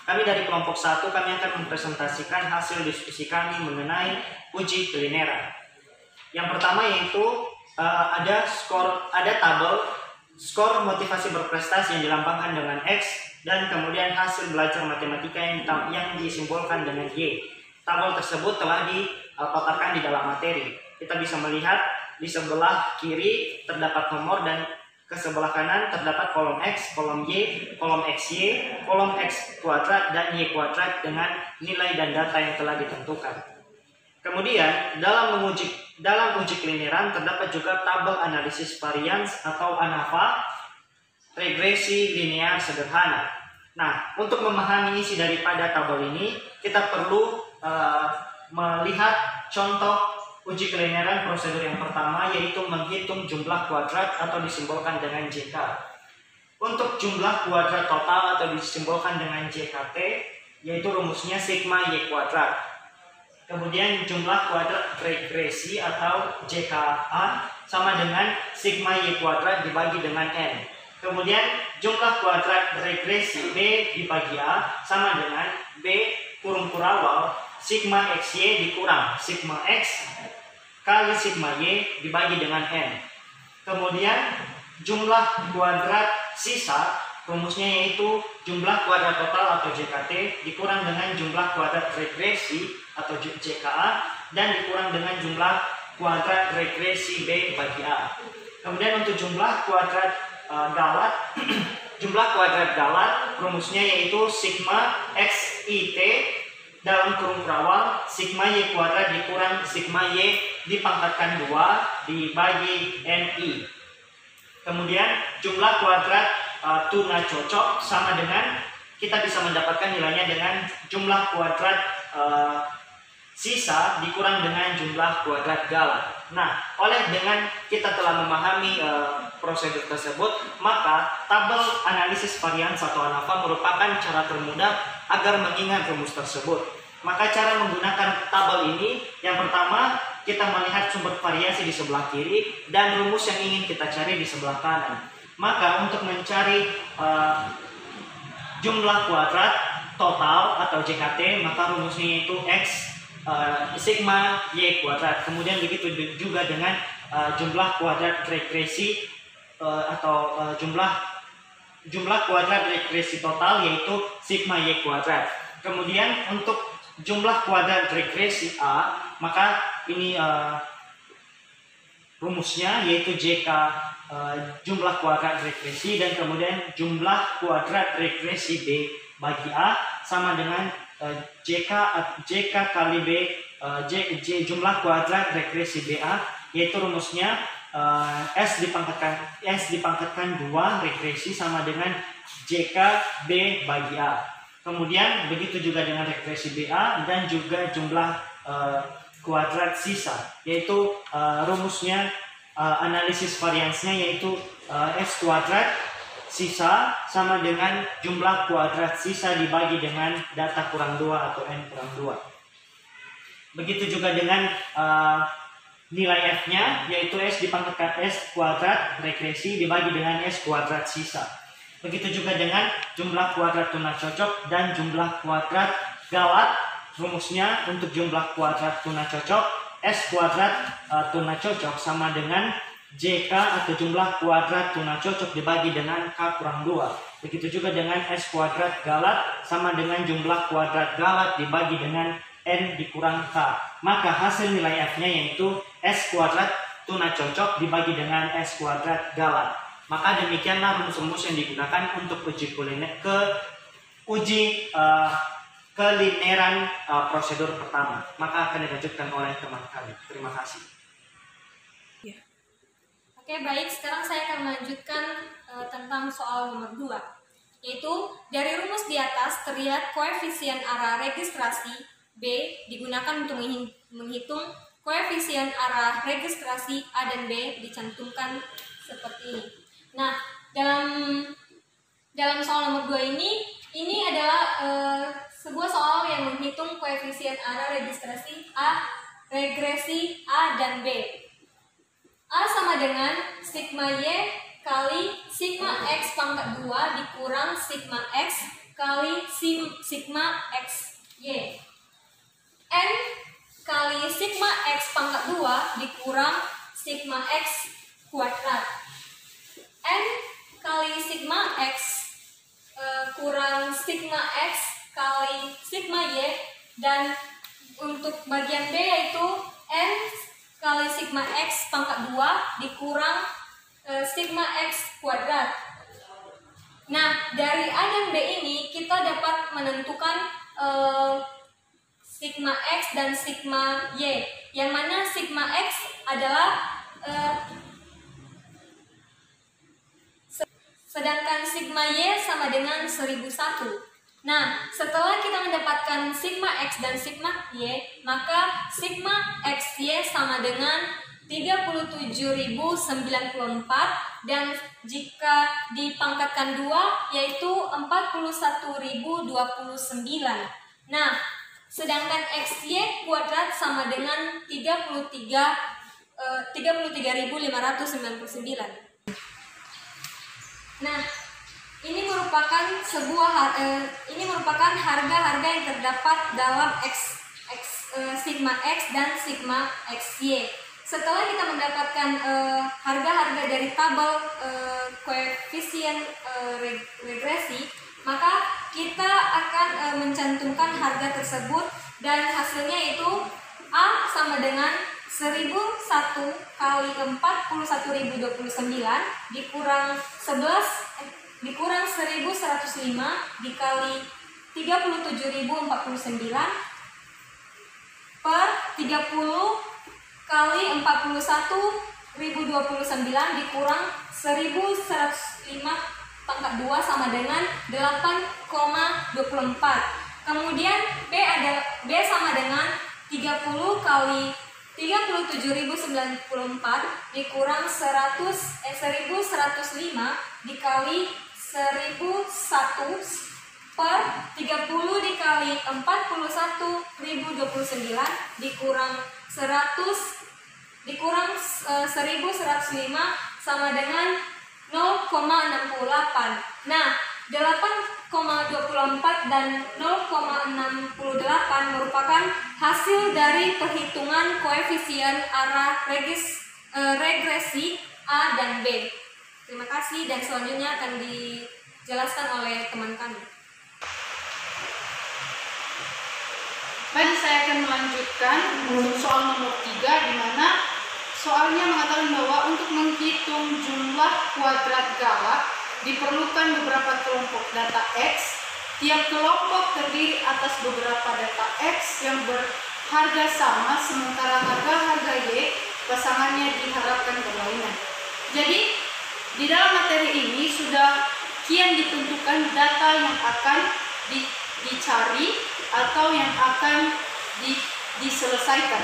Kami dari kelompok 1 kami akan mempresentasikan hasil diskusi kami mengenai uji kulineran. Yang pertama yaitu ada tabel skor motivasi berprestasi yang dilambangkan dengan X dan kemudian hasil belajar matematika yang disimbolkan dengan Y. Tabel tersebut telah dipaparkan di dalam materi. Kita bisa melihat di sebelah kiri terdapat nomor dan ke sebelah kanan terdapat kolom X, kolom Y, kolom XY, kolom X kuadrat dan Y kuadrat dengan nilai dan data yang telah ditentukan. Kemudian dalam uji kulineran terdapat juga tabel analisis varians atau ANAVA, regresi linear sederhana. Nah, untuk memahami isi daripada tabel ini, kita perlu melihat contoh uji kulineran prosedur yang pertama, yaitu menghitung jumlah kuadrat atau disimbolkan dengan JK. Untuk jumlah kuadrat total atau disimbolkan dengan JKT, yaitu rumusnya sigma Y kuadrat. Kemudian jumlah kuadrat regresi atau JKA sama dengan sigma Y kuadrat dibagi dengan N. Kemudian jumlah kuadrat regresi B dibagi A sama dengan B kurung kurawal sigma XY dikurang sigma X kali sigma Y dibagi dengan N. Kemudian jumlah kuadrat sisa rumusnya yaitu jumlah kuadrat total atau JKT dikurang dengan jumlah kuadrat regresi atau JKA dan dikurang dengan jumlah kuadrat regresi B bagi A. Kemudian untuk jumlah kuadrat galat jumlah kuadrat galat rumusnya yaitu sigma XIT dalam kurung kurawal sigma Y kuadrat dikurang sigma Y dipangkatkan 2 dibagi NI. Kemudian jumlah kuadrat tuna cocok sama dengan, kita bisa mendapatkan nilainya dengan jumlah kuadrat sisa dikurang dengan jumlah kuadrat galat. Nah, dengan kita telah memahami prosedur tersebut, maka tabel analisis varians atau ANAVA merupakan cara termudah agar mengingat rumus tersebut. Maka cara menggunakan tabel ini, yang pertama kita melihat sumber variasi di sebelah kiri dan rumus yang ingin kita cari di sebelah kanan. Maka untuk mencari jumlah kuadrat total atau JKT, maka rumusnya itu X sigma Y kuadrat. Kemudian begitu juga dengan jumlah kuadrat regresi atau jumlah kuadrat regresi total yaitu sigma Y kuadrat. Kemudian untuk jumlah kuadrat regresi A, maka ini rumusnya yaitu JK jumlah kuadrat regresi dan kemudian jumlah kuadrat regresi B bagi A sama dengan JK kali B jumlah kuadrat regresi BA, yaitu rumusnya S dipangkatkan 2 regresi sama dengan JK B bagi A. Kemudian begitu juga dengan regresi BA dan juga jumlah kuadrat sisa, yaitu rumusnya analisis variansnya yaitu S kuadrat sisa sama dengan jumlah kuadrat sisa dibagi dengan data kurang 2 atau N kurang 2. Begitu juga dengan nilai F-nya yaitu S dipangkatkan S kuadrat regresi dibagi dengan S kuadrat sisa. Begitu juga dengan jumlah kuadrat tuna cocok dan jumlah kuadrat galat. Rumusnya untuk jumlah kuadrat tuna cocok S kuadrat tuna cocok sama dengan JK atau jumlah kuadrat tuna cocok dibagi dengan K kurang 2. Begitu juga dengan S kuadrat galat sama dengan jumlah kuadrat galat dibagi dengan N dikurang K. Maka hasil nilai F-nya yaitu S kuadrat tuna cocok dibagi dengan S kuadrat galat. Maka demikianlah rumus-rumus yang digunakan untuk uji kulineran prosedur pertama. Maka akan dilanjutkan oleh teman kami. Terima kasih. Oke, baik. Sekarang saya akan melanjutkan tentang soal nomor 2. Yaitu, dari rumus di atas terlihat koefisien arah registrasi B digunakan untuk menghitung koefisien arah registrasi A dan B dicantumkan seperti ini. Nah, dalam soal nomor 2 ini adalah sebuah soal yang menghitung koefisien arah registrasi regresi A dan B. A sama dengan sigma Y kali sigma X pangkat 2 dikurang sigma X kali sigma X Y. N kali sigma X pangkat 2 dikurang sigma X kuadrat. N kali sigma X kurang sigma X kali sigma Y, dan untuk bagian B yaitu N kali sigma X pangkat 2 dikurang sigma X kuadrat. Nah, dari A dan B ini kita dapat menentukan sigma X dan sigma Y, yang mana sigma X adalah sedangkan sigma Y sama dengan 1001. Nah, setelah kita mendapatkan sigma X dan sigma Y, maka sigma XY sama dengan 37.094, dan jika dipangkatkan 2 yaitu 41.029. Nah, sedangkan XY kuadrat sama dengan 33.599. Nah, ini merupakan harga-harga yang terdapat dalam sigma X dan sigma XY. Setelah kita mendapatkan harga-harga dari tabel koefisien regresi, maka kita akan mencantumkan harga tersebut, dan hasilnya itu A sama dengan 1001 kali 41.029 dikurang 1105 dikali 37.049 per 30 kali 41.029 dikurang 1105 pangkat 2 sama dengan 8,24. Kemudian B sama dengan 30 kali 37.094 dikurang 1105 dikali 1.001 per 30 dikali 41.029 dikurang 1105 sama dengan 0,68. Nah, 8,24 dan 0,68 merupakan hasil dari perhitungan koefisien arah regresi A dan B. Terima kasih, dan selanjutnya akan dijelaskan oleh teman kami. Baik, saya akan melanjutkan untuk soal nomor 3, di mana soalnya mengatakan bahwa untuk menghitung jumlah kuadrat galak diperlukan beberapa kelompok data X. Tiap kelompok terdiri atas beberapa data X yang berharga sama, sementara harga-harga Y pasangannya diharapkan berlainan. Jadi, di dalam materi ini sudah kian ditentukan data yang akan dicari atau yang akan diselesaikan.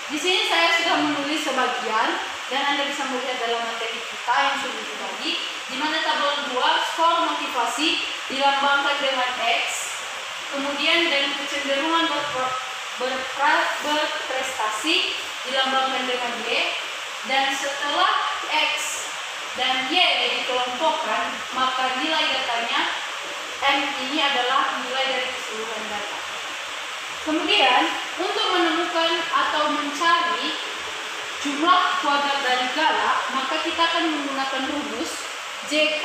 Di sini saya sudah menulis sebagian, dan Anda bisa melihat dalam materi kita yang sudah dibagi, di mana tabel 2 skor motivasi dilambangkan dengan X, kemudian dengan kecenderungan berprestasi dilambangkan dengan Y, dan setelah X dan Y dikelompokkan, maka nilai datanya M ini adalah nilai dari keseluruhan data. Kemudian untuk menemukan atau mencari jumlah kuadrat dari galak, maka kita akan menggunakan rumus JK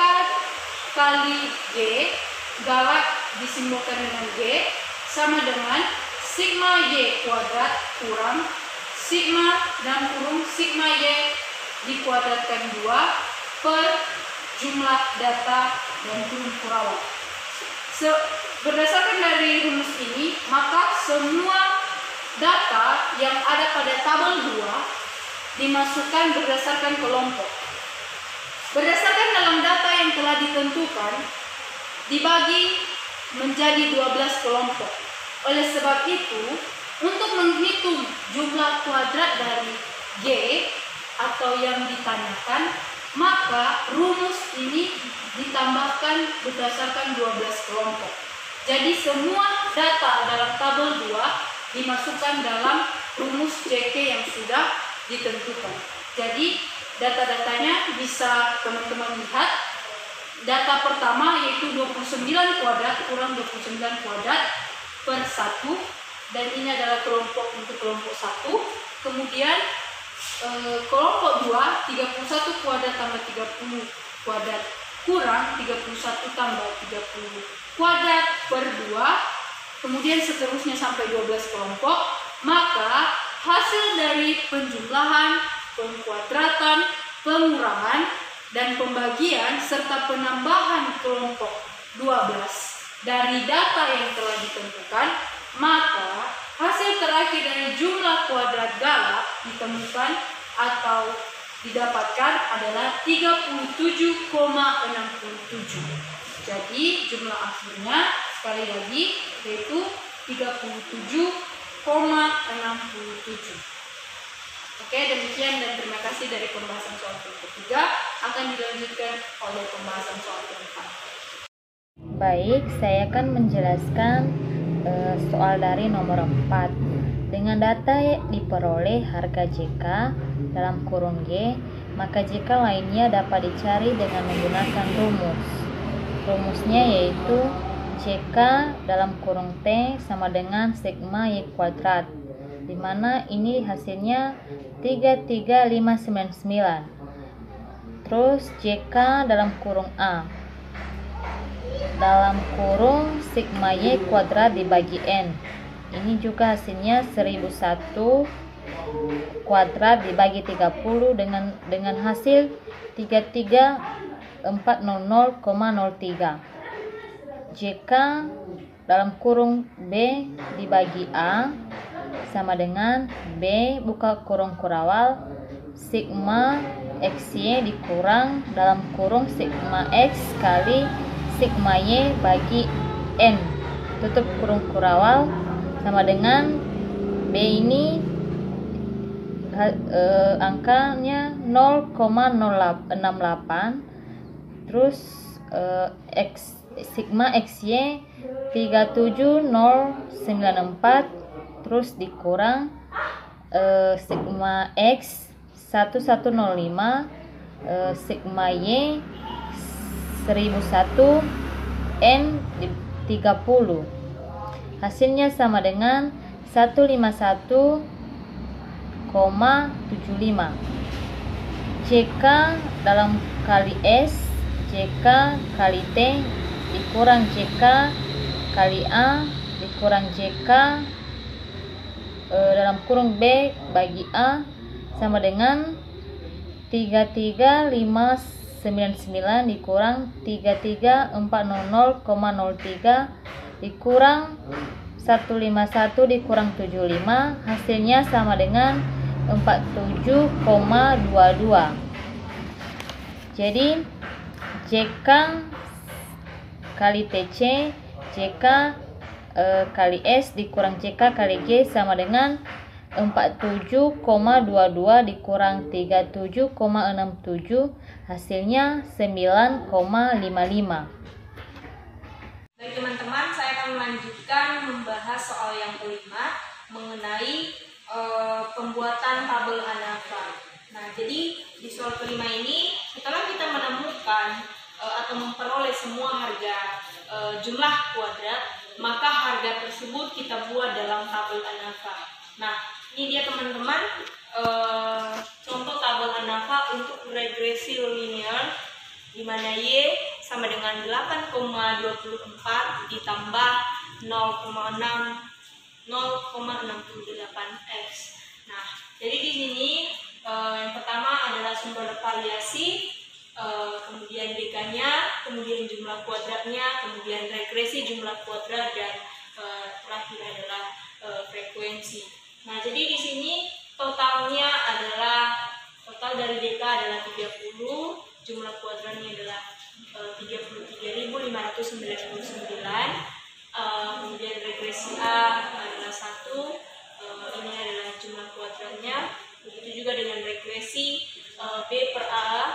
kali G, galak disimbolkan dengan G, sama dengan sigma Y kuadrat kurang sigma dan kurung sigma Y dikuadratkan 2 per jumlah data dan kurung kurawat. Berdasarkan dari rumus ini, maka semua data yang ada pada tabel 2 dimasukkan berdasarkan kelompok. Berdasarkan dalam data yang telah ditentukan, dibagi menjadi 12 kelompok. Oleh sebab itu, untuk menghitung jumlah kuadrat dari G atau yang ditanyakan, maka rumus ini ditambahkan berdasarkan 12 kelompok. Jadi semua data dalam tabel 2 dimasukkan dalam rumus JK yang sudah ditentukan. Jadi data-datanya bisa teman-teman lihat data pertama yaitu 29 kuadrat kurang 29 kuadrat per 1, dan ini adalah kelompok untuk kelompok 1. Kemudian kelompok 2 31 kuadrat tambah 30 kuadrat kurang 31 tambah 30 kuadrat per 2, kemudian seterusnya sampai 12 kelompok. Maka hasil dari penjumlahan, pengkuadratan, pengurangan, dan pembagian serta penambahan kelompok 12 dari data yang telah ditentukan, maka hasil terakhir dari jumlah kuadrat galak ditemukan atau didapatkan adalah 37,67. Jadi jumlah akhirnya sekali lagi yaitu 37,67. Oke, demikian dan terima kasih dari pembahasan soal kelompok 3. Akan dilanjutkan oleh pembahasan soal kelompok 4. Baik, saya akan menjelaskan soal dari nomor 4. Dengan data diperoleh harga JK dalam kurung G, maka JK lainnya dapat dicari dengan menggunakan rumus. Rumusnya yaitu JK dalam kurung T sama dengan sigma Y kuadrat, di mana ini hasilnya 33599. Terus JK dalam kurung A dalam kurung sigma Y kuadrat dibagi N, ini juga hasilnya 1001 kuadrat dibagi 30 dengan hasil 33400,03. JK dalam kurung B dibagi A sama dengan B buka kurung kurawal sigma XY dikurang dalam kurung sigma X kali sigma Y bagi N tutup kurung kurawal sama dengan B ini angkanya 0,068, terus sigma XY 37094, terus dikurang sigma X 1105, sigma Y 1001, N 30. Hasilnya sama dengan 151,75. JK dalam kali S, JK kali T dikurang JK kali A dikurang JK dalam kurung B bagi A sama dengan 33599 dikurang 33400,03 dikurang 151 dikurang 75, hasilnya sama dengan 47,22. Jadi JK kali TC, JK kali S dikurang JK kali G sama dengan 47,22 dikurang 37,67, hasilnya 9,55. Baik teman-teman, saya akan melanjutkan membahas soal yang kelima mengenai pembuatan tabel ANAFA. Nah, jadi di soal kelima ini setelah kita menemukan atau memperoleh semua harga jumlah kuadrat, maka harga tersebut kita buat dalam tabel ANAFA. Nah, ini dia teman-teman contoh tabel ANAFA untuk regresi linear, di mana Y sama dengan 8,24 ditambah 0,68x. Nah, jadi di sini yang pertama adalah sumber variasi, kemudian DK-nya, kemudian jumlah kuadratnya, kemudian regresi jumlah kuadrat, dan terakhir adalah frekuensi. Nah, jadi di sini totalnya adalah total dari DK adalah 30, jumlah kuadratnya adalah 33.599, kemudian regresi A adalah 1, ini adalah jumlah kuadratnya. Begitu juga dengan regresi B per A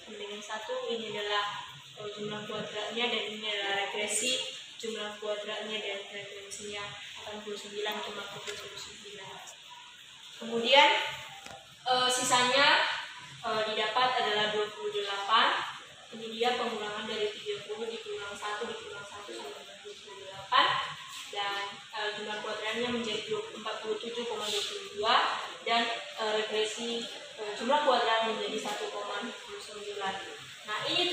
dengan 1, ini adalah jumlah kuadratnya, dan ini adalah regresi jumlah kuadratnya dan frekuensinya 89,79. Kemudian sisanya didapat adalah 28. Ini dia pengulangan dari 30 dikurang 1 dikurang 1 sama dengan 28, dan jumlah kuadrannya menjadi 47,22, dan regresi jumlah kuadran menjadi 1,29. Nah, ini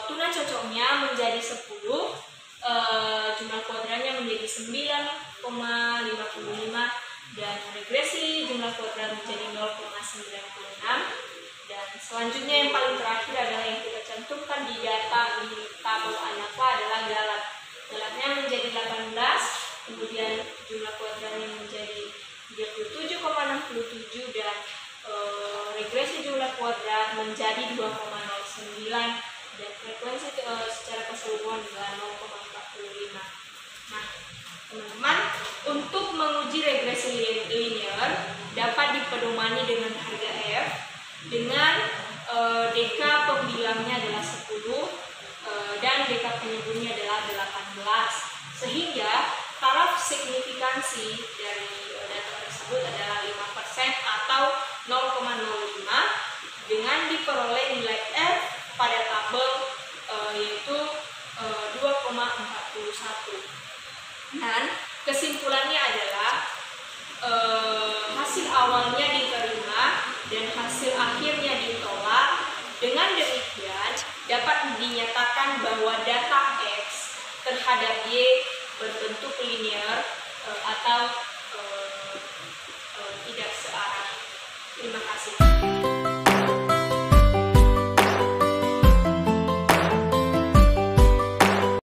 tuna cocoknya menjadi 10, jumlah kuadrannya menjadi 9,55, dan regresi jumlah kuadran menjadi 0,96. Dan selanjutnya yang paling terakhir adalah yang kita cantumkan di data di tabel ANAPA adalah galat. Galatnya menjadi 18, kemudian jumlah kuadrannya menjadi 37,67, dan regresi jumlah kuadrat menjadi 2,09, dan frekuensi secara keseluruhan adalah 0,45. Nah, teman-teman, untuk menguji regresi linear dapat dipedomani dengan harga F dengan DK pembilangnya adalah 10 dan DK penyebutnya adalah 18, sehingga taraf signifikansi dari data tersebut adalah 5% atau 0,05 dengan diperoleh nilai F pada tabel yaitu 2,41. Dan kesimpulannya adalah hasil awalnya diterima dan hasil akhirnya ditolak. Dengan demikian dapat dinyatakan bahwa data X terhadap Y berbentuk linear atau